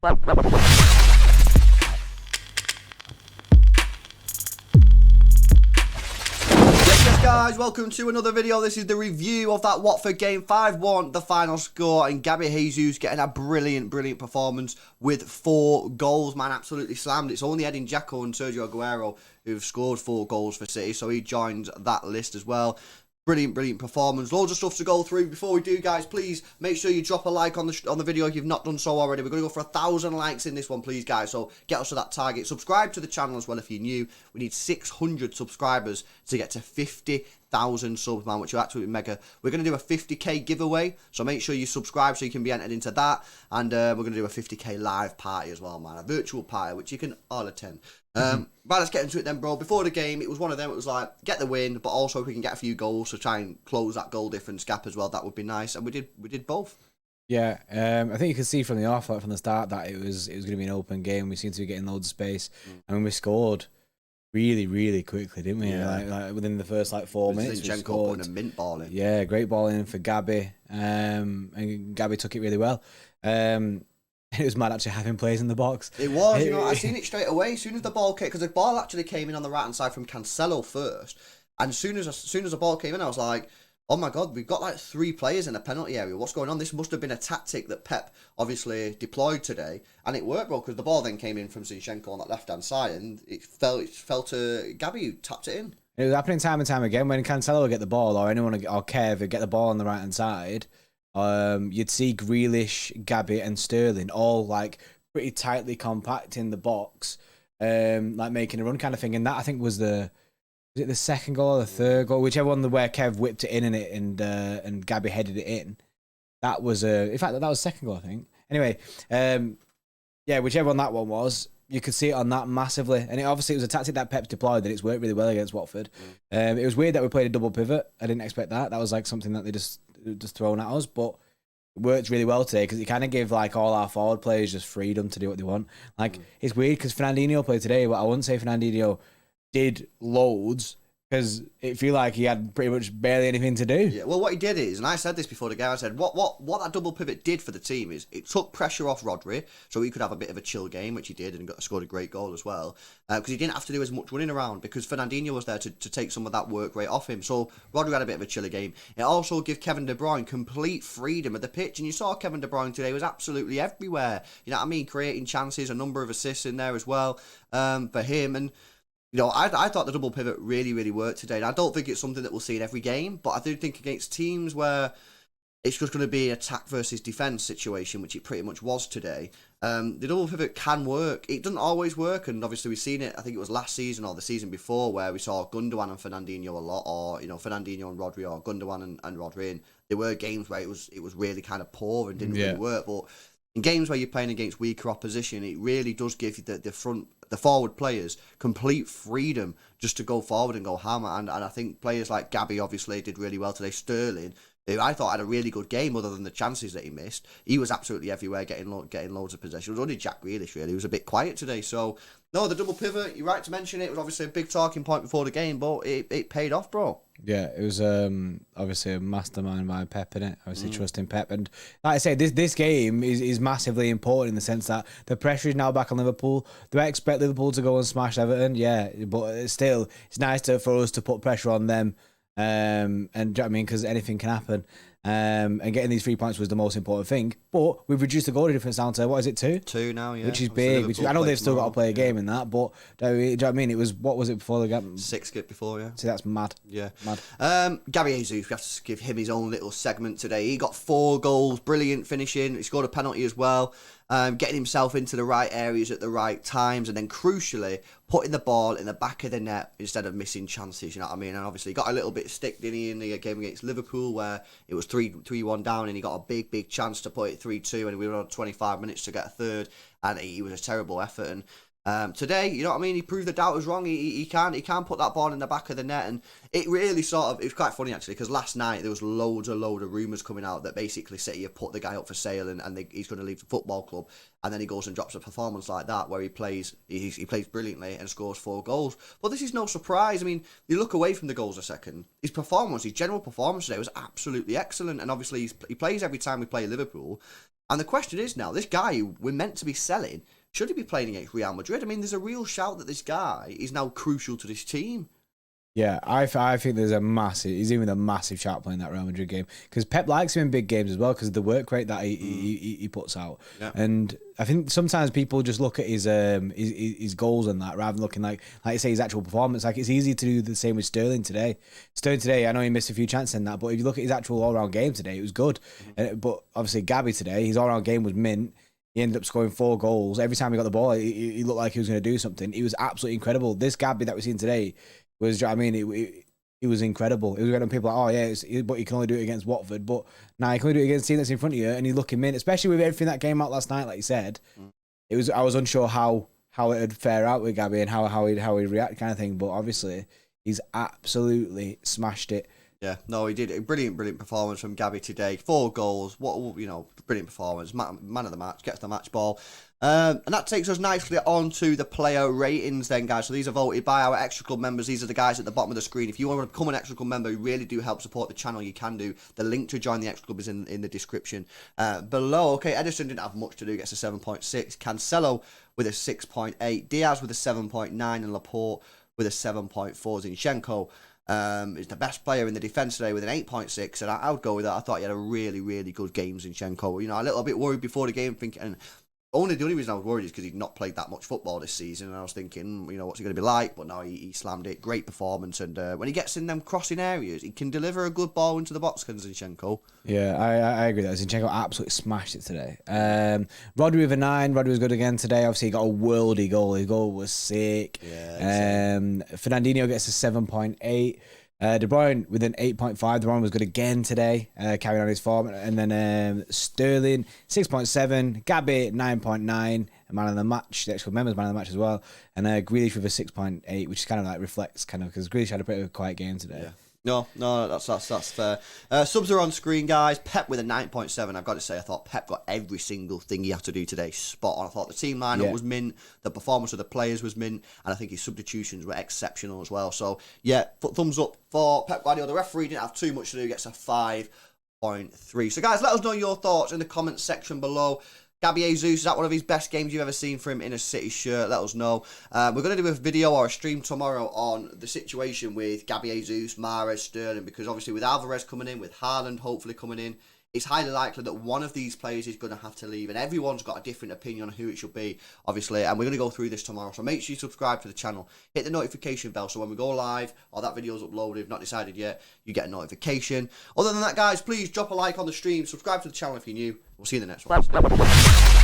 Yes, guys, welcome to another video. This is the review of that Watford game. 5-1, the final score, and Gabriel Jesus getting a brilliant performance with 4 goals. Man, absolutely slammed. It's only Edin Dzeko and Sergio Aguero who've scored 4 goals for City, so he joined that list as well. Brilliant performance. Loads of stuff to go through. Before we do, guys, please make sure you drop a like on the video if you've not done so already. We're going to go for 1,000 likes in this one, please, guys. So get us to that target. Subscribe to the channel as well if you're new. We need 600 subscribers to get to 50,000 subs, man, which are absolutely mega. We're going to do a 50k giveaway, so make sure you subscribe so you can be entered into that. And we're going to do a 50k live party as well, man. A virtual party, which you can all attend. Right, let's get into it then, bro. Before the game, it was one of them. It was like, get the win, but also if we can get a few goals to try and close that goal difference gap as well, that would be nice. And we did both. Yeah, I think you could see from the off, like from the start, that it was going to be an open game. We seemed to be getting loads of space, and we scored really quickly, didn't we? Yeah. Like within the first 4 minutes, we scored. Putting a mint ball in. Yeah, great ball in for Gabby, and Gabby took it really well. It was mad actually having plays in the box. It was, you know, I seen it straight away as soon as the ball came, because the ball actually came in on the right hand side from Cancelo first, and as soon as the ball came in, I was like, oh my god, we've got like 3 players in the penalty area. What's going on? This must have been a tactic that Pep obviously deployed today, and it worked, bro, because the ball then came in from Zinchenko on that left hand side, and it fell to Gabby, who tapped it in. It was happening time and time again when Cancelo would get the ball, or anyone or Kev would get the ball on the right hand side. You'd see Grealish, Gabby, and Sterling all like pretty tightly compact in the box, like making a run kind of thing. And that I think was the second goal or the third goal, whichever one where Kev whipped it in and Gabby headed it in. That was in fact that was the second goal, I think. Anyway, yeah, whichever one that one was, you could see it on that massively, and it was a tactic that Pep's deployed, and it's worked really well against Watford. It was weird that we played a double pivot. I didn't expect that. That was like something that they just thrown at us, but it worked really well today because it kind of gave like all our forward players just freedom to do what they want. Like it's weird because Fernandinho played today, but I wouldn't say Fernandinho did loads, because it feel like he had pretty much barely anything to do. Yeah, well, what he did is, and I said this before the game, I said what that double pivot did for the team is it took pressure off Rodri, so he could have a bit of a chill game, which he did, and scored a great goal as well, because he didn't have to do as much running around, because Fernandinho was there to take some of that work rate off him. So Rodri had a bit of a chiller game. It also gave Kevin De Bruyne complete freedom of the pitch, and you saw Kevin De Bruyne today was absolutely everywhere. You know what I mean? Creating chances, a number of assists in there as well for him. And you know, I thought the double pivot really worked today. And I don't think it's something that we'll see in every game, but I do think against teams where it's just going to be attack versus defence situation, which it pretty much was today, the double pivot can work. It doesn't always work, and obviously we've seen it, I think it was last season or the season before, where we saw Gundogan and Fernandinho a lot, or, you know, Fernandinho and Rodri, or Gundogan and Rodri, and there were games where it was really kind of poor and didn't really work, but in games where you're playing against weaker opposition, it really does give you the forward players complete freedom just to go forward and go hammer. And I think players like Gabby obviously did really well today. Sterling, who I thought had a really good game other than the chances that he missed. He was absolutely everywhere, getting loads of possession. It was only Jack Grealish really. He was a bit quiet today. So no, the double pivot, you're right to mention it. It was obviously a big talking point before the game, but it paid off, bro. Yeah, it was obviously a mastermind by Pep, innit? Obviously trusting Pep, and like I say, this game is massively important in the sense that the pressure is now back on Liverpool. Do I expect Liverpool to go and smash Everton? Yeah, but it's nice for us to put pressure on them, and do you know what I mean? Because anything can happen. And getting these 3 points was the most important thing. But we've reduced the goal difference down to, what is it, 2? 2 now, yeah. Which is big. I know they've still got to play a game in that, but do you know what I mean? It was, what was it before the game? 6 before, yeah. See, that's mad. Yeah. Mad. Gabriel Jesus, we have to give him his own little segment today. He got 4 goals, brilliant finishing. He scored a penalty as well. Getting himself into the right areas at the right times, and then crucially putting the ball in the back of the net instead of missing chances, you know what I mean? And obviously he got a little bit stick, didn't he, in the game against Liverpool, where it was 3-1 down, and he got a big chance to put it 3-2, and we were on 25 minutes to get a third, and it was a terrible effort. And today, you know what I mean, he proved the doubters wrong. He can put that ball in the back of the net, and it really it was quite funny actually, because last night there was load of rumours coming out that basically City have put the guy up for sale, and he's going to leave the football club, and then he goes and drops a performance like that where he plays brilliantly and scores 4 goals. But this is no surprise. I mean, you look away from the goals a second, his general performance today was absolutely excellent, and obviously he plays every time we play Liverpool. And the question is now, this guy who we're meant to be selling, should he be playing against Real Madrid? I mean, there's a real shout that this guy is now crucial to this team. Yeah, I think there's he's even a massive shout playing that Real Madrid game, because Pep likes him in big games as well because of the work rate that he puts out. Yeah. And I think sometimes people just look at his goals and that rather than looking like you say, his actual performance. Like, it's easy to do the same with Sterling today. I know he missed a few chances in that, but if you look at his actual all-round game today, it was good. But obviously Gabby today, his all-round game was mint. He ended up scoring 4 goals. Every time he got the ball, he looked like he was going to do something. He was absolutely incredible. This Gabby that we've seen today was, I mean, it was incredible. It was when people are like, oh yeah, but you can only do it against Watford. But now you can only do it against a team that's in front of you, and he's looking mint, especially with everything that came out last night, like you said. I was unsure how it'd fare out with Gabby and how he'd react, kind of thing. But obviously, he's absolutely smashed it. Yeah, no, he did a brilliant performance from Gabby today. 4 goals, brilliant performance. Man of the match, gets the match ball. And that takes us nicely on to the player ratings then, guys. So these are voted by our Extra Club members. These are the guys at the bottom of the screen. If you want to become an Extra Club member, you really do help support the channel, you can do. The link to join the Extra Club is in the description below. Okay, Edison didn't have much to do, gets a 7.6. Cancelo with a 6.8. Diaz with a 7.9. And Laporte with a 7.4. Zinchenko is the best player in the defence today with an 8.6, and I would go with that. I thought he had a really, really good game, Zinchenko. A little bit worried before the game, thinking, and the only reason I was worried is because he'd not played that much football this season, and I was thinking, what's he going to be like? But no, he slammed it. Great performance, and when he gets in them crossing areas, he can deliver a good ball into the box, can Zinchenko. Yeah, I agree with that. Zinchenko absolutely smashed it today. Rodri with a 9. Rodri was good again today. Obviously, he got a worldy goal. His goal was sick. Yeah, Fernandinho gets a 7.8. De Bruyne with an 8.5. De Bruyne was good again today, carrying on his form. And then Sterling, 6.7. Gabby, 9.9. Man of the match, the Extra members man of the match as well. And Grealish with a 6.8, which kind of like reflects because Grealish had a pretty quiet game today. Yeah. No, that's fair. Subs are on screen, guys. Pep with a 9.7. I've got to say, I thought Pep got every single thing he had to do today spot on. I thought the team lineup was mint, the performance of the players was mint, and I think his substitutions were exceptional as well. So, yeah, thumbs up for Pep Guardiola. The referee didn't have too much to do, gets a 5.3. So, guys, let us know your thoughts in the comments section below. Gabriel Jesus, is that one of his best games you've ever seen for him in a City shirt? Let us know. We're going to do a video or a stream tomorrow on the situation with Gabriel Jesus, Mahrez, Sterling, because obviously with Alvarez coming in, with Haaland hopefully coming in, it's highly likely that one of these players is going to have to leave, and everyone's got a different opinion on who it should be, obviously, and we're going to go through this tomorrow. So make sure you subscribe to the channel, hit the notification bell, so when we go live or that video's uploaded, not decided yet, you get a notification. Other than that, guys, please drop a like on the stream, subscribe to the channel if you're new. We'll see you in the next one.